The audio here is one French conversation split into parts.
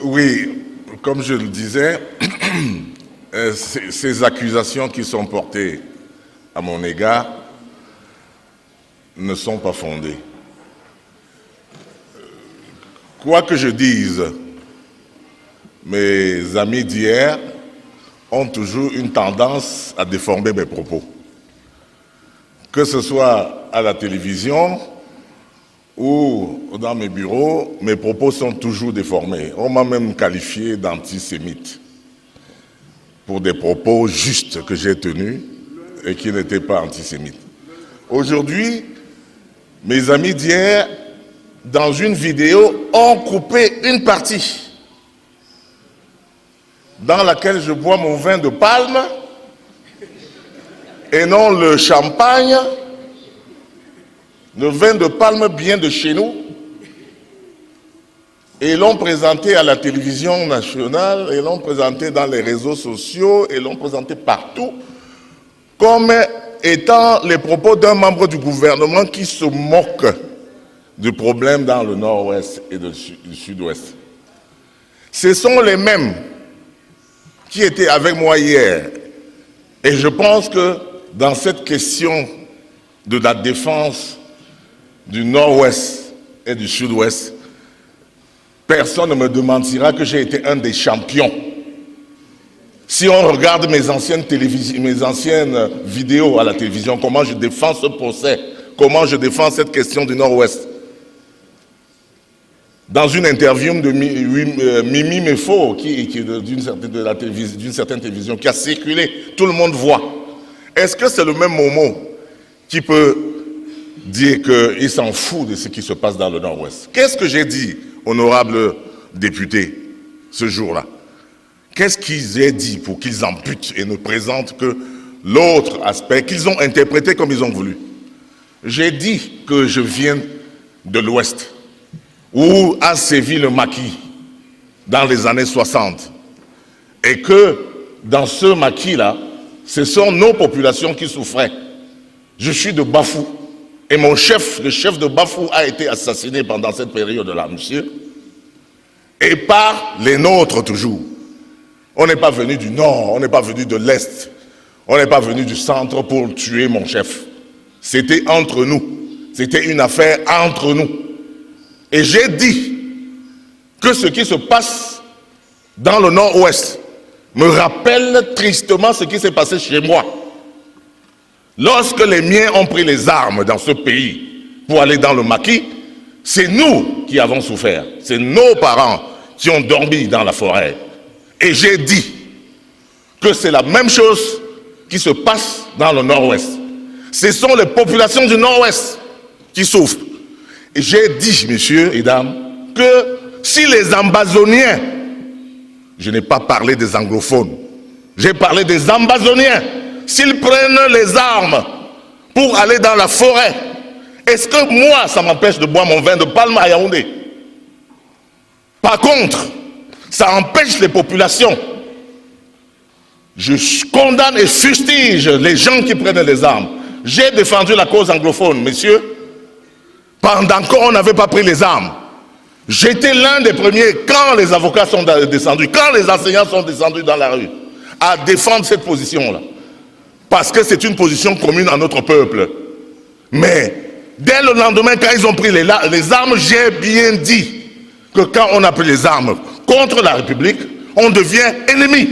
Oui, comme je le disais, ces accusations qui sont portées à mon égard ne sont pas fondées. Quoi que je dise, mes amis d'hier ont toujours une tendance à déformer mes propos. Que ce soit à la télévision ou dans mes bureaux, mes propos sont toujours déformés. On m'a même qualifié d'antisémite pour des propos justes que j'ai tenus et qui n'étaient pas antisémites. Aujourd'hui, mes amis d'hier, dans une vidéo, ont coupé une partie dans laquelle je bois mon vin de palme et non le champagne. Le vin de palme vient de chez nous et l'ont présenté à la télévision nationale et l'ont présenté dans les réseaux sociaux et l'ont présenté partout comme étant les propos d'un membre du gouvernement qui se moque du problème dans le nord-ouest et du sud-ouest. Ce sont les mêmes qui étaient avec moi hier. Et je pense que dans cette question de la défense du nord-ouest et du sud-ouest, personne ne me démentira que j'ai été un des champions. Si on regarde mes anciennes vidéos à la télévision, comment je défends ce procès, comment je défends cette question du nord-ouest. Dans une interview de Mimi Mefo, d'une certaine télévision, qui a circulé, tout le monde voit. Est-ce que c'est le même Momo qui peut dire qu'il s'en fout de ce qui se passe dans le Nord-Ouest? Qu'est-ce que j'ai dit, honorable député, ce jour-là? Qu'est-ce qu'ils aient dit pour qu'ils amputent et ne présentent que l'autre aspect qu'ils ont interprété comme ils ont voulu? J'ai dit que je viens de l'Ouest, où a sévi le maquis dans les années 60. Et que dans ce maquis-là, ce sont nos populations qui souffraient. Je suis de Bafou. Et mon chef, le chef de Bafou, a été assassiné pendant cette période-là, monsieur. Et par les nôtres toujours. On n'est pas venu du nord, on n'est pas venu de l'est, on n'est pas venu du centre pour tuer mon chef. C'était entre nous. C'était une affaire entre nous. Et j'ai dit que ce qui se passe dans le nord-ouest me rappelle tristement ce qui s'est passé chez moi. Lorsque les miens ont pris les armes dans ce pays pour aller dans le maquis, c'est nous qui avons souffert. C'est nos parents qui ont dormi dans la forêt. Et j'ai dit que c'est la même chose qui se passe dans le nord-ouest. Ce sont les populations du nord-ouest qui souffrent. Et j'ai dit, messieurs et dames, que si les Ambazoniens, je n'ai pas parlé des anglophones, j'ai parlé des Ambazoniens, s'ils prennent les armes pour aller dans la forêt, est-ce que moi, ça m'empêche de boire mon vin de palme à Yaoundé? Par contre, ça empêche les populations. Je condamne et fustige les gens qui prennent les armes. J'ai défendu la cause anglophone, messieurs. Pendant qu'on n'avait pas pris les armes, j'étais l'un des premiers, quand les avocats sont descendus, quand les enseignants sont descendus dans la rue, à défendre cette position-là. Parce que c'est une position commune à notre peuple. Mais dès le lendemain, quand ils ont pris les armes, j'ai bien dit que quand on a pris les armes contre la République, on devient ennemi.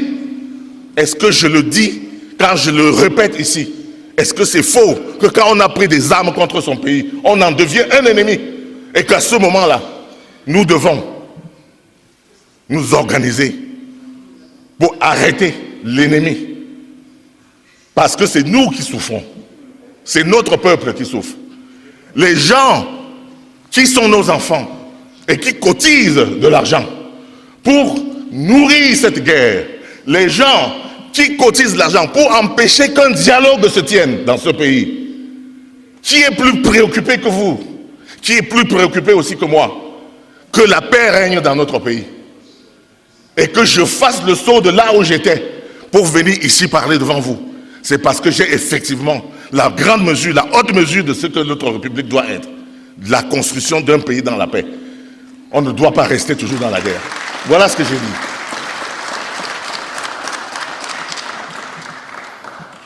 Est-ce que je le dis quand je le répète ici? Est-ce que c'est faux que quand on a pris des armes contre son pays, on en devient un ennemi? Et qu'à ce moment-là, nous devons nous organiser pour arrêter l'ennemi. Parce que c'est nous qui souffrons. C'est notre peuple qui souffre. Les gens qui sont nos enfants et qui cotisent de l'argent pour nourrir cette guerre, les gens qui cotisent de l'argent pour empêcher qu'un dialogue se tienne dans ce pays, qui est plus préoccupé que vous, qui est plus préoccupé aussi que moi, que la paix règne dans notre pays, et que je fasse le saut de là où j'étais pour venir ici parler devant vous, c'est parce que j'ai effectivement la grande mesure, la haute mesure de ce que notre République doit être, la construction d'un pays dans la paix. On ne doit pas rester toujours dans la guerre. Voilà ce que j'ai dit.